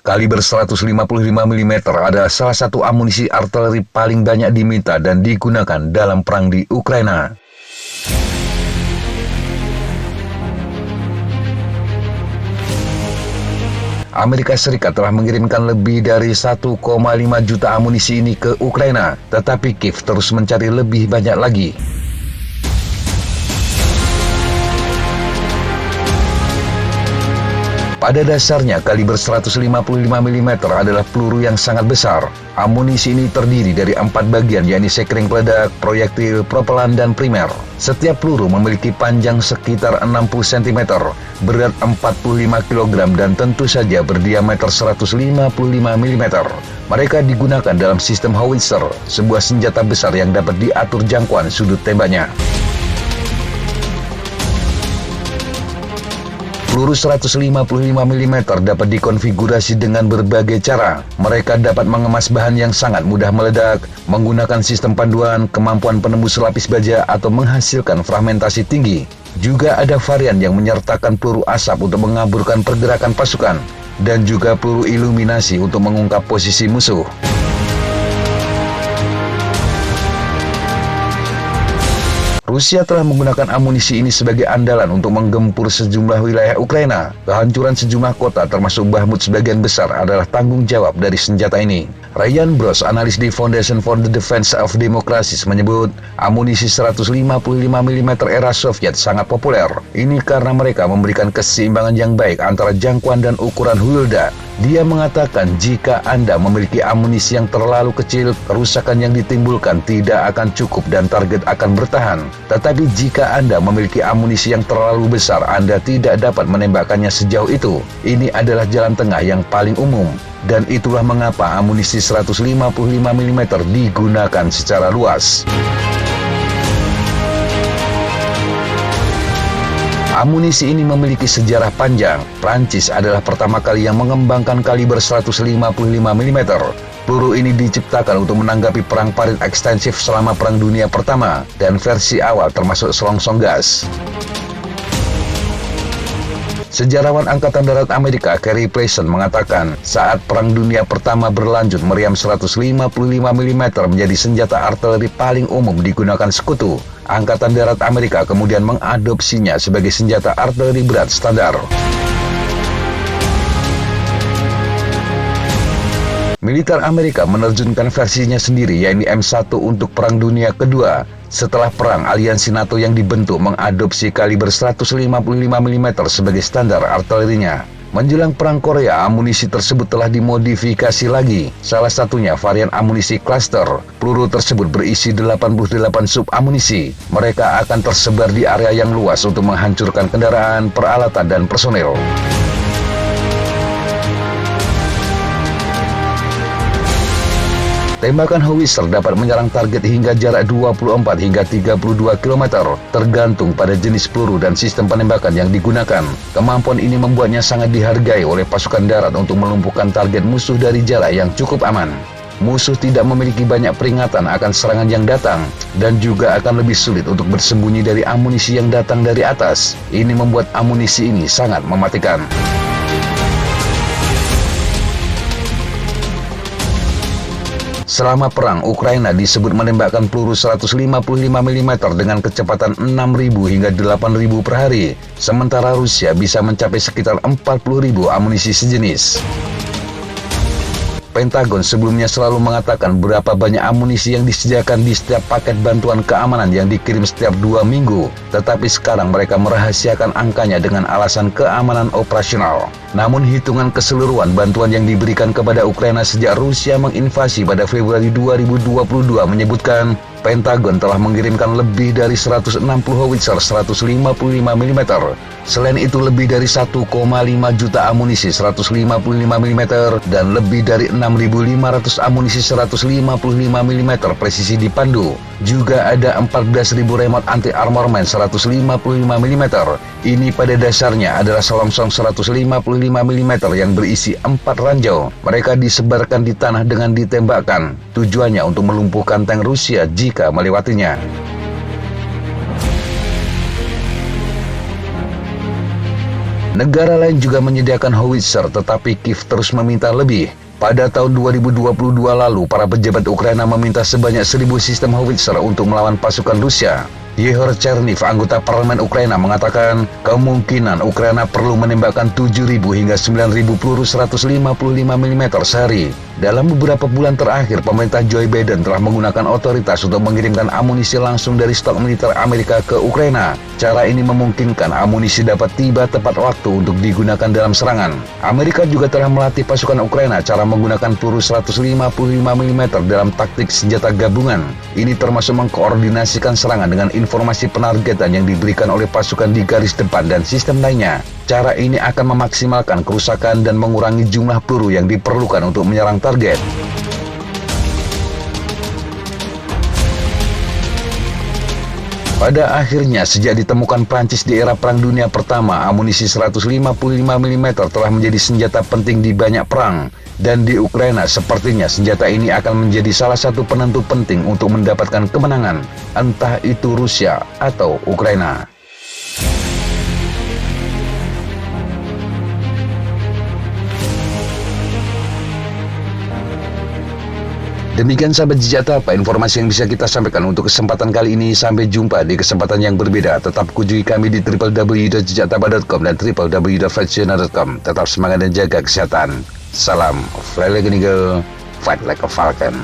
Kaliber 155 mm adalah salah satu amunisi artileri paling banyak diminta dan digunakan dalam perang di Ukraina. Amerika Serikat telah mengirimkan lebih dari 1,5 juta amunisi ini ke Ukraina, tetapi Kiev terus mencari lebih banyak lagi. Pada dasarnya, kaliber 155 mm adalah peluru yang sangat besar. Amunisi ini terdiri dari 4 bagian, yakni sekring peledak, proyektil, propelan, dan primer. Setiap peluru memiliki panjang sekitar 60 cm, berat 45 kg, dan tentu saja berdiameter 155 mm. Mereka digunakan dalam sistem howitzer, sebuah senjata besar yang dapat diatur jangkauan sudut tembaknya. Peluru 155 mm dapat dikonfigurasi dengan berbagai cara. Mereka dapat mengemas bahan yang sangat mudah meledak, menggunakan sistem panduan, kemampuan penembus lapis baja, atau menghasilkan fragmentasi tinggi. Juga ada varian yang menyertakan peluru asap untuk mengaburkan pergerakan pasukan, dan juga peluru iluminasi untuk mengungkap posisi musuh. Rusia telah menggunakan amunisi ini sebagai andalan untuk menggempur sejumlah wilayah Ukraina. Kehancuran sejumlah kota termasuk Bahmut sebagian besar adalah tanggung jawab dari senjata ini. Ryan Bros, analis di Foundation for the Defense of Democracies, menyebut amunisi 155 mm era Soviet sangat populer. Ini karena mereka memberikan keseimbangan yang baik antara jangkauan dan ukuran hulda. Dia mengatakan jika Anda memiliki amunisi yang terlalu kecil, kerusakan yang ditimbulkan tidak akan cukup dan target akan bertahan. Tetapi jika Anda memiliki amunisi yang terlalu besar, Anda tidak dapat menembakkannya sejauh itu. Ini adalah jalan tengah yang paling umum. Dan itulah mengapa amunisi 155 mm digunakan secara luas. Amunisi ini memiliki sejarah panjang. Prancis adalah pertama kali yang mengembangkan kaliber 155 mm. Peluru ini diciptakan untuk menanggapi perang parit ekstensif selama Perang Dunia Pertama, dan versi awal termasuk selongsong gas. Sejarawan Angkatan Darat Amerika Carey Payson mengatakan, saat Perang Dunia Pertama berlanjut, meriam 155 mm menjadi senjata artileri paling umum digunakan sekutu. Angkatan Darat Amerika kemudian mengadopsinya sebagai senjata artileri berat standar. Militer Amerika menerjunkan versinya sendiri, yakni M1 untuk Perang Dunia Kedua. Setelah perang, aliansi NATO yang dibentuk mengadopsi kaliber 155 mm sebagai standar artilerinya. Menjelang Perang Korea, amunisi tersebut telah dimodifikasi lagi. Salah satunya varian amunisi cluster. Peluru tersebut berisi 88 sub-amunisi. Mereka akan tersebar di area yang luas untuk menghancurkan kendaraan, peralatan, dan personel. Tembakan howitzer dapat menyerang target hingga jarak 24 hingga 32 km, tergantung pada jenis peluru dan sistem penembakan yang digunakan. Kemampuan ini membuatnya sangat dihargai oleh pasukan darat untuk melumpuhkan target musuh dari jarak yang cukup aman. Musuh tidak memiliki banyak peringatan akan serangan yang datang, dan juga akan lebih sulit untuk bersembunyi dari amunisi yang datang dari atas. Ini membuat amunisi ini sangat mematikan. Selama perang, Ukraina disebut menembakkan peluru 155 mm dengan kecepatan 6.000 hingga 8.000 per hari, sementara Rusia bisa mencapai sekitar 40.000 amunisi sejenis. Pentagon sebelumnya selalu mengatakan berapa banyak amunisi yang disediakan di setiap paket bantuan keamanan yang dikirim setiap 2 minggu, tetapi sekarang mereka merahasiakan angkanya dengan alasan keamanan operasional. Namun hitungan keseluruhan bantuan yang diberikan kepada Ukraina sejak Rusia menginvasi pada Februari 2022 menyebutkan Pentagon telah mengirimkan lebih dari 160 howitzer 155 mm. Selain itu, lebih dari 1,5 juta amunisi 155 mm dan lebih dari 6.500 amunisi 155 mm presisi dipandu. Juga ada 14.000 remote anti-armorment 155 mm. Ini pada dasarnya adalah selongsong 155 mm yang berisi 4 ranjau. Mereka disebarkan di tanah dengan ditembakkan. Tujuannya untuk melumpuhkan tank Rusia jika melewatinya. Negara lain juga menyediakan howitzer, tetapi Kiev terus meminta lebih. Pada tahun 2022 lalu, para pejabat Ukraina meminta sebanyak 1.000 sistem howitzer untuk melawan pasukan Rusia. Yehor Cherniv, anggota parlemen Ukraina, mengatakan kemungkinan Ukraina perlu menembakkan 7.000 hingga 9.000 peluru 155 mm sehari. Dalam beberapa bulan terakhir, pemerintah Joe Biden telah menggunakan otoritas untuk mengirimkan amunisi langsung dari stok militer Amerika ke Ukraina. Cara ini memungkinkan amunisi dapat tiba tepat waktu untuk digunakan dalam serangan. Amerika juga telah melatih pasukan Ukraina cara menggunakan peluru 155 mm dalam taktik senjata gabungan. Ini termasuk mengkoordinasikan serangan dengan informasi penargetan yang diberikan oleh pasukan di garis depan dan sistem lainnya. Cara ini akan memaksimalkan kerusakan dan mengurangi jumlah peluru yang diperlukan untuk menyerang target. Pada akhirnya, sejak ditemukan Prancis di era Perang Dunia Pertama, amunisi 155 mm telah menjadi senjata penting di banyak perang. Dan di Ukraina, sepertinya senjata ini akan menjadi salah satu penentu penting untuk mendapatkan kemenangan, entah itu Rusia atau Ukraina. Demikian sahabat Jejak Tapa, informasi yang bisa kita sampaikan untuk kesempatan kali ini. Sampai jumpa di kesempatan yang berbeda. Tetap kunjungi kami di www.jejaktapa.com dan www.flightjournal.com. Tetap semangat dan jaga kesehatan. Salam, fly like an eagle, fight like a falcon.